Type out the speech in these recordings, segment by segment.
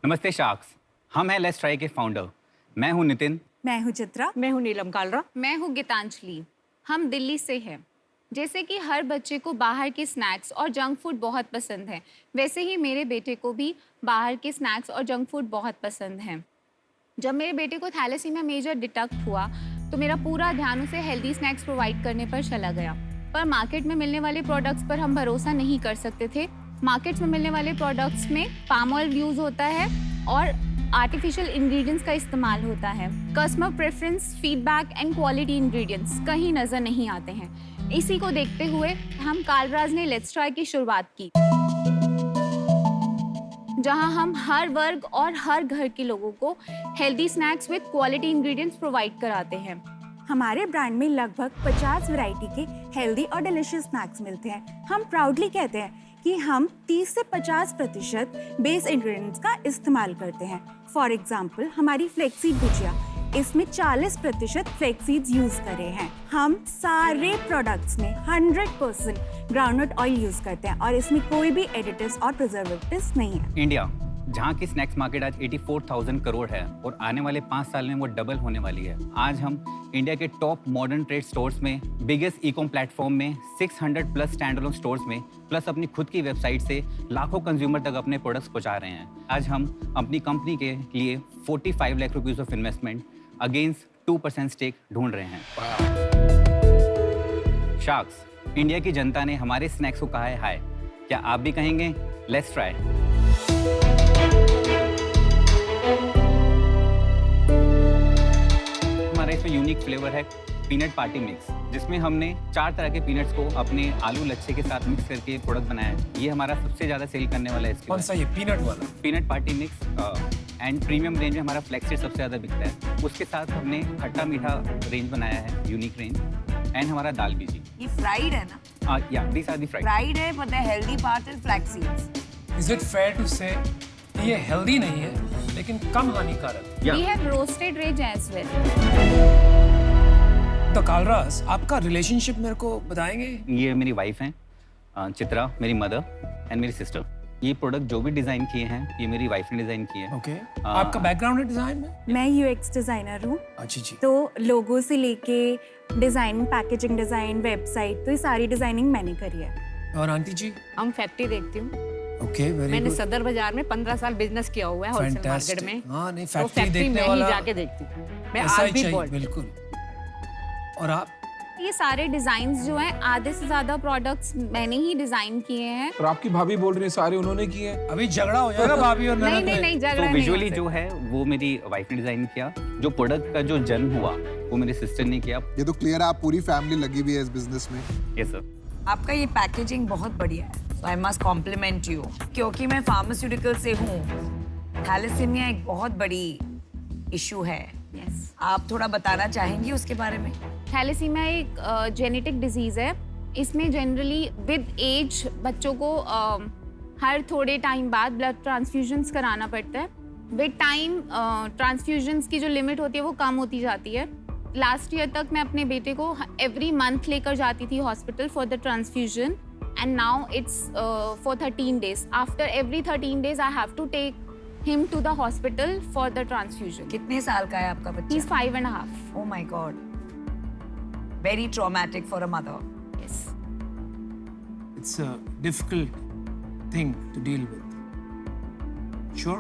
नमस्ते शार्क्स, हम हैं लेट्स ट्राई के फाउंडर। मैं हूं नितिन। मैं हूँ चित्रा। मैं हूँ नीलम कालरा। मैं हूँ गीतांजलि। हम दिल्ली से हैं। जैसे कि हर बच्चे को बाहर के स्नैक्स और जंक फूड बहुत पसंद है, वैसे ही मेरे बेटे को भी बाहर के स्नैक्स और जंक फूड बहुत पसंद है। जब मेरे बेटे को थैलेसीमिया मेजर डिटेक्ट हुआ तो मेरा पूरा ध्यान उसे हेल्दी स्नैक्स प्रोवाइड करने पर चला गया। पर मार्केट में मिलने वाले प्रोडक्ट्स पर हम भरोसा नहीं कर सकते थे। मार्केट्स में मिलने वाले प्रोडक्ट्स में पाम ऑयल यूज़ होता है और आर्टिफिशियल इंग्रेडिएंट्स का इस्तेमाल होता है। Customer preference, feedback and quality ingredients कहीं नज़र नहीं आते हैं। इसी को देखते हुए हम कालराज ने लेट्स ट्राई की शुरुआत की, जहां हम हर वर्ग और हर घर के लोगों को healthy snacks with quality ingredients provide कराते हैं। हमारे ब्रांड में लगभग 50 वैरायटी के हेल्दी और डिलीशियस स्नैक्स मिलते हैं। हम प्राउडली कहते हैं कि हम 30 से 50% बेस इंग्रेडिएंट्स का इस्तेमाल करते हैं। फॉर एग्जाम्पल, हमारी फ्लेक्सीड भुजिया, इसमें 40% फ्लेक्सीड्स यूज करे हैं। हम सारे प्रोडक्ट्स में 100% ग्राउंडनट ऑयल यूज करते हैं और इसमें कोई भी एडिटिव्स और प्रिजर्वेटिव्स नहीं है। इंडिया, जहां की स्नैक्स मार्केट आज 84,000 करोड़ है और आने वाले 5 साल में वो डबल होने वाली है। आज हम इंडिया के टॉप मॉडर्न ट्रेड स्टोर्स में, बिगेस्ट ई-कॉम प्लेटफॉर्म में, 600 प्लस स्टैंड अलोन स्टोर्स में, प्लस अपनी खुद की वेबसाइट से लाखों कंज्यूमर तक अपने प्रोडक्ट्स पहुंचा रहे हैं। आज हम अपनी कंपनी के लिए 45 lakh rupees of investment against 2% stake ढूंढ रहे हैं। शार्क्स, इंडिया की जनता ने हमारे स्नैक्स को कहा है हाय। क्या आप भी कहेंगे? Let's try. हमारा इसमें यूनिक फ्लेवर है पीनट पार्टी मिक्स, जिसमें हमने 4 तरह के पीनट्स को अपने आलू लच्छे के साथ मिक्स करके प्रोडक्ट बनाया है। ये हमारा सबसे ज्यादा सेल करने वाला है। कौन सा ये पीनट वाला? Peanut party mix and premium range में हमारा फ्लेक्सीड सबसे ज्यादा बिकता है। उसके साथ हमने खट्टा मीठा रेंज बनाया है, यूनिक रेंज, एंड हमारा दाल बीजी। ये फ्राइड है ना? या these are the fried. Fried है, but the healthy part is flax seeds. Is it fair to say कि ये हेल्दी नहीं है लेकिन कम हानिकारक? We have roasted range as well. तो कालराज, आपका रिलेशनशिप मेरे को बताएंगे? ये मेरी वाइफ हैं, चित्रा, मेरी मदर एंड मेरी सिस्टर। ये प्रोडक्ट जो भी डिजाइन किए हैं ये मेरी वाइफ ने डिजाइन किए हैं। ओके। आपका बैकग्राउंड है डिजाइन में? मैं यूएक्स डिजाइनर हूँ। अच्छी जी। तो लोगो से लेके डिजाइन, पैकेजिंग डिजाइन, वेबसाइट, तो ये सारी डिजाइनिंग मैंने करी है। और आंटी जी? हम फैक्ट्री देखती हूँ। ओके, वेरी मैंने गुड। सदर बाजार में 15 साल बिजनेस किया हुआ है होलसेल मार्केट में। हाँ, नहीं, तो फैक्ट्री फैक्ट्री देखने में वाला ही जाके देखती हूँ मैं। ऐसा आज ही भी चाहिए, बोल बिल्कुल। और आप? ये सारे डिजाइन्स जो हैं, आधे से ज्यादा प्रोडक्ट्स मैंने ही डिजाइन किए हैं। और आपकी भाभी बोल रही है सारे उन्होंने किए हैं। अभी झगड़ा हो जाएगा भाभी और नहीं ननद नहीं में। नहीं, तो झगड़ा नहीं विजुअली हो जो है वो मेरी वाइफ ने डिजाइन किया। जो प्रोडक्ट का जो जन्म हुआ वो मेरी सिस्टर ने किया। ये तो क्लियर है, आप पूरी फैमिली लगी हुई है इस बिजनेस में। Yes sir. आपका ये पैकेजिंग बहुत बढ़िया है, so I must compliment you. क्योंकि मैं फार्मास्यूटिकल से हूँ, थैलेसीमिया एक बहुत बड़ी इशू है। Yes. आप थोड़ा बताना चाहेंगी उसके बारे में? थैलेसीमिया एक जेनेटिक डिजीज़ है। इसमें जनरली विद एज बच्चों को हर थोड़े टाइम बाद ब्लड ट्रांसफ्यूजन्स कराना पड़ता है। विद टाइम ट्रांसफ्यूजन्स की जो लिमिट होती है वो कम होती जाती है। लास्ट ईयर तक मैं अपने बेटे को एवरी मंथ लेकर जाती थी hospital for the transfusion, and now it's for 13 days. After every 13 days I have to take him to the hospital for the transfusion. कितने साल का है आपका बच्चा? He's 5.5. Oh my God. Very traumatic for a mother. Yes. It's a difficult thing to deal with. Sure.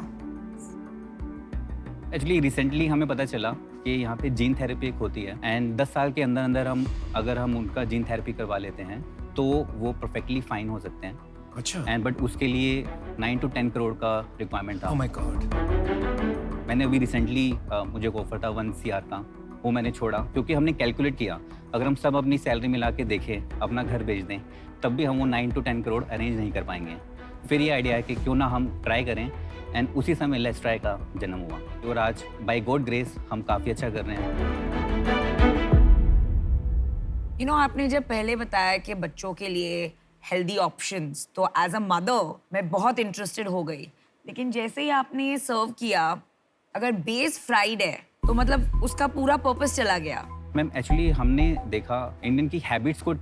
Actually recently हमें पता चला कि यहाँ पे जीन थेरेपी एक होती है, एंड 10 साल के अंदर अंदर अगर हम उनका जीन थेरेपी करवा लेते हैं तो वो परफेक्टली फाइन हो सकते हैं। अच्छा। एंड बट उसके लिए 9 to 10 करोड़ का रिक्वायरमेंट था। Oh my God. मैंने अभी रिसेंटली मुझे एक ऑफर था 1 CR का, वो मैंने छोड़ा क्योंकि हमने कैलकुलेट किया अगर हम सब अपनी सैलरी मिला के देखें, अपना घर बेच दें, तब भी हम वो 9 to 10 करोड़ अरेंज नहीं कर पाएंगे। फिर ये आइडिया है कि क्यों ना हम ट्राई करें, एंड उसी समय लेट्स ट्राई का जन्म हुआ। और आज बाय गॉड ग्रेस हम काफ़ी अच्छा कर रहे हैं। You know, आपने जब पहले बताया कि बच्चों के लिए हेल्दी ऑप्शंस, तो एज अ मदर मैं बहुत इंटरेस्टेड हो गई। लेकिन जैसे ही आपने ये सर्व किया, अगर बेस फ्राइड है तो मतलब उसका पूरा पर्पस चला गया। मैम एक्चुअली हमने देखा इंडियन की हैबिट्स को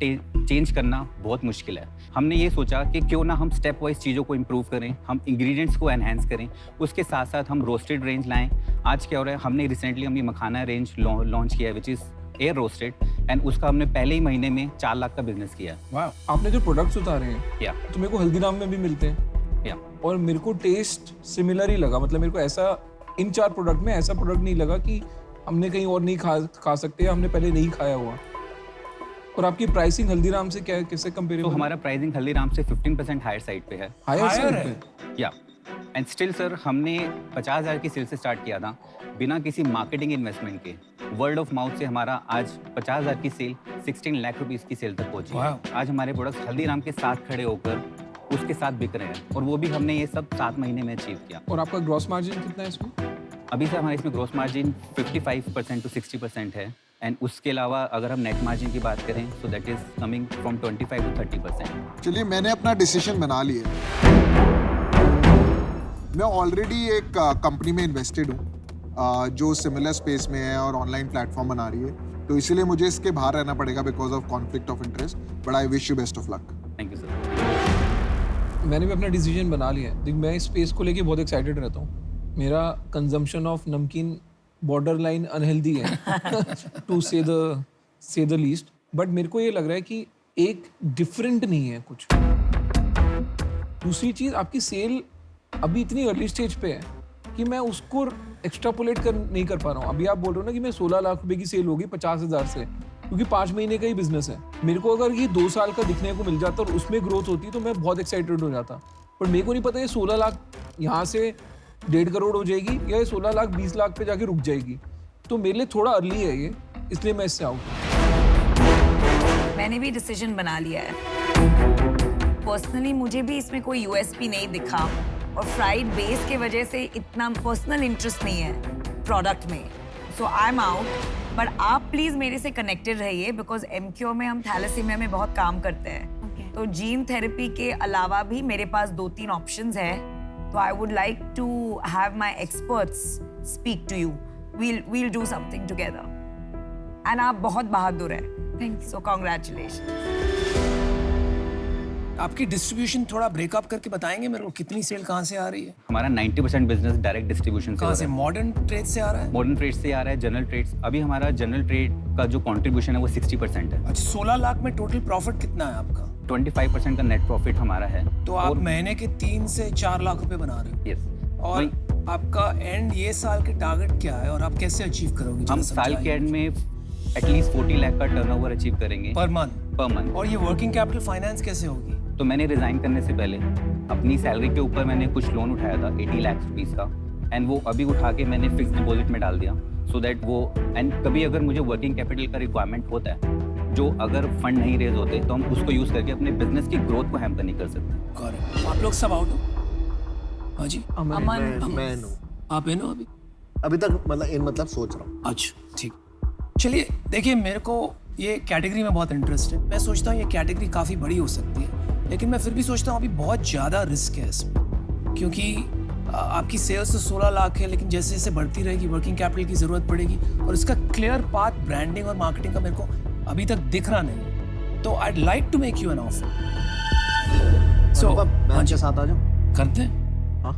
चेंज करना बहुत मुश्किल है। हमने ये सोचा कि क्यों ना हम स्टेप वाइज चीज़ों को इम्प्रूव करें, हम इंग्रेडिएंट्स को एनहेंस करें, उसके साथ साथ हम रोस्टेड रेंज लाएं। आज क्या हो रहा है, हमने रिसेंटली हमने मखाना रेंज लॉन्च किया है which is air roasted, and उसका हमने पहले ही महीने में 4 लाख का बिजनेस किया। वाह, आपने जो प्रोडक्ट्स उतारे हैं या तो मेरे को हल्दीराम में भी मिलते हैं या और मेरे को टेस्ट सिमिलर ही लगा। मतलब मेरे को ऐसा इन 4 प्रोडक्ट में ऐसा प्रोडक्ट नहीं लगा कि हमने कहीं और नहीं खा सकते, हमने पहले नहीं खाया हुआ। और आपकी प्राइसिंग हल्दीराम से क्या कैसे तो कंपेरेबल? हमारा प्राइसिंग हल्दीराम से 15% हायर साइड पे है। हायर Higher है। है। या एंड स्टिल सर, हमने 50,000 की सेल से स्टार्ट किया था बिना किसी मार्केटिंग इन्वेस्टमेंट के। वर्ड ऑफ माउथ से हमारा आज 50,000 की सेल 16 लाख रुपीस की सेल तक पहुंची है। Wow. आज हमारे प्रोडक्ट्स हल्दीराम के साथ खड़े होकर उसके साथ बिक रहे हैं, और वो भी हमने ये सब 7 महीने में अचीव किया। और आपका ग्रॉस मार्जिन कितना है इसमें? अभी से हमारे इसमें ग्रोस मार्जिन 55% to 60% है, एंड उसके अलावा अगर हम नेट मार्जिन की बात करें so that is coming from 25 to 30%। चलिए, मैंने अपना डिसीजन बना लिया। मैं ऑलरेडी एक कंपनी में इन्वेस्टेड हूँ जो सिमिलर स्पेस में है और ऑनलाइन प्लेटफॉर्म बना रही है, तो इसीलिए मुझे इसके बाहर रहना पड़ेगा because of conflict of interest. But I wish you best of luck. Thank you sir. मैंने भी अपना डिसीजन बना लिया है। देख, मैं इस स्पेस को लेके बहुत एक्साइटेड रहता हूँ। मेरा कंजम्पशन ऑफ नमकीन बॉर्डर लाइन अनहेल्दी है टू से द लीस्ट। बट मेरे को ये लग रहा है कि एक डिफरेंट नहीं है कुछ। दूसरी चीज़, आपकी सेल अभी इतनी अर्ली स्टेज पे है कि मैं उसको एक्स्ट्रापोलेट नहीं कर पा रहा हूँ। अभी आप बोल रहे हो ना कि मैं 16 लाख रुपए की सेल होगी 50,000 से, क्योंकि 5 महीने का ही बिजनेस है। मेरे को अगर ये 2 साल का दिखने को मिल जाता और उसमें ग्रोथ होती तो मैं बहुत एक्साइटेड हो जाता। पर मेरे को नहीं पता ये 16 लाख यहाँ से 1.5 करोड़ हो जाएगी या ये 16 लाख 20 लाख पे जाके रुक जाएगी। तो मेरे लिए थोड़ा अर्ली है ये, इसलिए मैं इससे आउट हूँ। मैंने भी डिसीजन बना लिया है। पर्सनली मुझे भी इसमें कोई यूएसपी नहीं दिखा, और फ्राइड बेस के वजह से इतना पर्सनल इंटरेस्ट नहीं है प्रोडक्ट में, सो आई एम आउट। बट आप प्लीज मेरे से कनेक्टेड रहिए बिकॉज एमक्यू में हम थैलेसीमिया में बहुत काम करते हैं। तो जीन थेरेपी के अलावा भी मेरे पास 2-3 ऑप्शंस है। तो I would like to have my experts speak to you. we'll do something together. And आप बहुत बहादुर हैं। Thank you. So congratulations. आपकी डिस्ट्रीब्यूशन थोड़ा ब्रेकअप करके बताएंगे मेरे को, कितनी सेल कहाँ से आ रही है? हमारा 90% बिजनेस डायरेक्ट डिस्ट्रीब्यूशन से कहाँ हो से? रहा है। मॉडर्न ट्रेड से आ रहा है? मॉडर्न ट्रेड से आ रहा है, जनरल ट्रेड्स। अभी हमारा जनरल ट्रेड का जो कंट्रीब्यूशन है वो 60% है। अच्छा, 16 लाख में टोटल प्रॉफिट कितना है आपका? 25% का नेट प्रॉफिट हमारा है। तो आप महीने के 3 से 4 लाख रुपए बना रहे हो। यस। और आपका एंड ये साल के टारगेट क्या है और आप कैसे अचीव करोगे? हम साल के एंड में एटलीस्ट 40 लाख का टर्नओवर अचीव करेंगे पर मंथ। और ये वर्किंग कैपिटल फाइनेंस कैसे होगी? तो मैंने रिजाइन करने से पहले अपनी सैलरी के ऊपर मैंने कुछ लोन उठाया था 80 लाख रुपीस का, एंड वो अभी उठा के मैंने फिक्स डिपॉजिट में डाल दिया सो दैट वो, एंड कभी अगर मुझे वर्किंग कैपिटल का रिक्वायरमेंट होता है, जो अगर फंड नहीं रेज होते तो हम उसको यूज करके अपने बिजनेस की ग्रोथ को हैम्पर नहीं कर सकते। करेक्ट। आप लोग सब आउट हो? हाँ जी। अमन, मैं हूँ आप है ना अभी? अभी तक मतलब सोच रहा हूँ। अच्छा ठीक। चलिए देखिए, मेरे को ये कैटेगरी में बहुत इंटरेस्ट है। मैं सोचता हूँ ये कैटेगरी काफ़ी बड़ी हो सकती है, लेकिन मैं फिर भी सोचता हूँ अभी बहुत ज़्यादा रिस्क है इसमें, क्योंकि आपकी सेल्स तो 16 लाख है, लेकिन जैसे जैसे बढ़ती रहेगी वर्किंग कैपिटल की ज़रूरत पड़ेगी, और इसका क्लियर पाथ ब्रांडिंग और मार्केटिंग का मेरे को अभी तक दिख रहा नहीं। तो I like to make you an offer. So मैं आपके साथ आ जाऊँ? करते हैं। हाँ।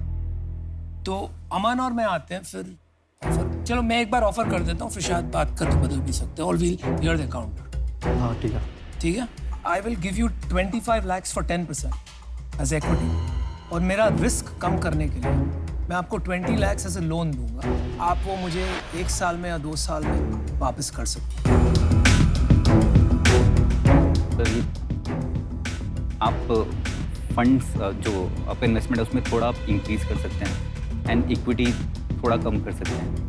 तो अमन और मैं आते हैं फिर ऑफर। चलो मैं एक बार ऑफर कर देता हूँ, फिर शायद बात करके बदल भी सकते हैं। और वील हियर द काउंटर। हाँ ठीक है। ठीक है। I will give you 25 lakhs for 10% as equity, और मेरा रिस्क कम करने के लिए मैं आपको 20 lakhs एज ए लोन दूंगा। आप वो मुझे 1 साल में या 2 साल में वापस कर सकते हैं। तो ये आप फंड्स जो आपका इन्वेस्टमेंट है उसमें थोड़ा आप इंक्रीज कर सकते हैं, एंड इक्विटी थोड़ा कम कर सकते हैं।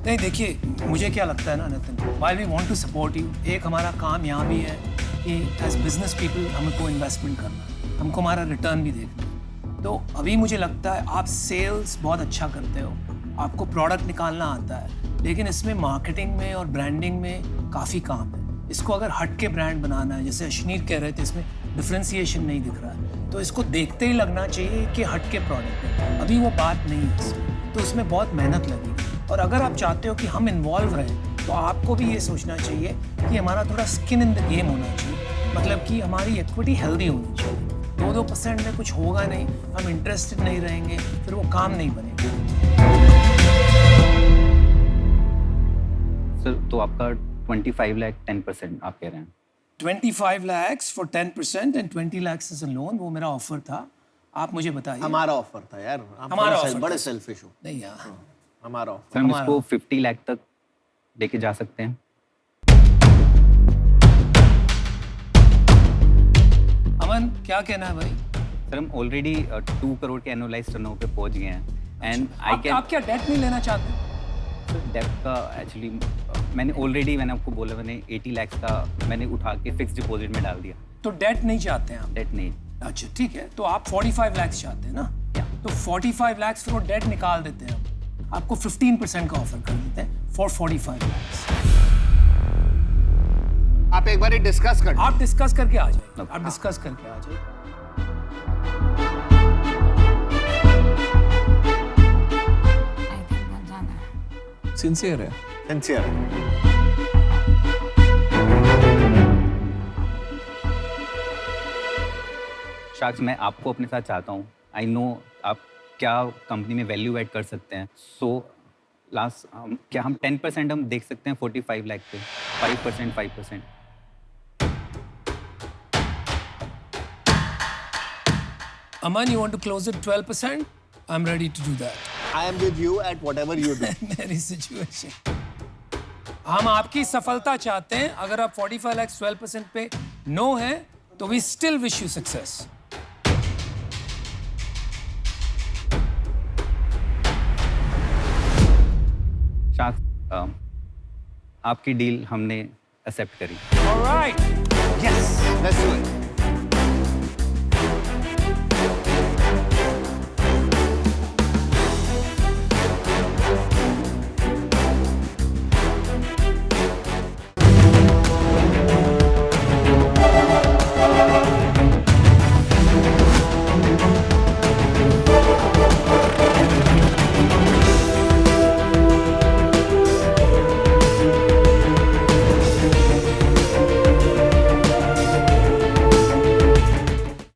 नहीं देखिए, मुझे क्या लगता है ना Nitin, while we want to support you, एक हमारा काम यहाँ भी है कि एज बिजनेस पीपल हमको इन्वेस्टमेंट करना है, हमको हमारा रिटर्न भी देखना है। तो अभी मुझे लगता है आप सेल्स बहुत अच्छा करते हो, आपको प्रोडक्ट निकालना आता है, लेकिन इसमें मार्केटिंग में और ब्रांडिंग में काफ़ी काम है। इसको अगर हट के ब्रांड बनाना है, जैसे अश्नीर कह रहे थे, इसमें डिफ्रेंसिएशन नहीं दिख रहा है, तो इसको देखते ही लगना चाहिए कि हट के प्रोडक्ट है। अभी वो बात नहीं है इसमें, तो उसमें बहुत मेहनत लगेगी। और अगर आप चाहते हो कि हम इन्वॉल्व रहें, तो आपको भी ये सोचना चाहिए कि हमारा थोड़ा स्किन इन द गेम होना चाहिए। मतलब कि हमारी इक्विटी हेल्दी होनी चाहिए। 2% में कुछ होगा नहीं, हम इंटरेस्टेड नहीं रहेंगे, फिर वो काम नहीं बनेगा। सर तो आपका 25 लाख 10% आप कह रहे हैं। 25 lakhs for 10% and 20 lakhs as a loan, वो मेरा ऑफर था। आप मुझे बताइए। हमारा ऑफर था यार, आप हमारा बड़े offer बड़े था। सेल्फिश हो। नहीं यार, हमारा ऑफर। सर हम इसको 50 लाख तक लेके जा सकते हैं। अमन क्या कहना है भाई? सर हम ऑलरेडी 2 करोड़ के एनुअलाइज टर्नओवर पे पहुंच गए हैं एंड आई आप कैन क्या डेट नहीं लेना चाहते? डेप्थ का एक्चुअली मैंने आपको बोला मैंने 80 लाख का मैंने उठा के फिक्स डिपॉजिट में डाल दिया। तो डेट नहीं चाहते हैं आप? डेट नहीं। अच्छा ठीक है, तो आप 45 lakhs चाहते हैं ना? तो 45 lakhs फिर वो डेट निकाल देते हैं हम। आपको 15% का ऑफर कर देते हैं फॉर 45 lakhs। आप एक बार डिस्कस कर। आप डिस्कस करके आ जाइए। Okay. आप डिस्कस करके आ जाइए। आई थिंक मत जाना है। सिंसियर है। सिंसियर। शाक्स मैं आपको अपने साथ चाहता हूँ। आई नो आप क्या कंपनी में वैल्यू ऐड कर सकते हैं। सो लास्ट क्या हम 10% हम देख सकते हैं 45 लाख पे? 5%। Aman, you want to close it 12%? I'm ready to do that. I am with you at whatever you do. मेरी सिचुएशन। हम आपकी सफलता चाहते हैं। अगर आप 45 लाख 12% पे नो है तो we still wish you success. Sharks आपकी डील हमने एक्सेप्ट करी। ऑलराइट। Yes, let's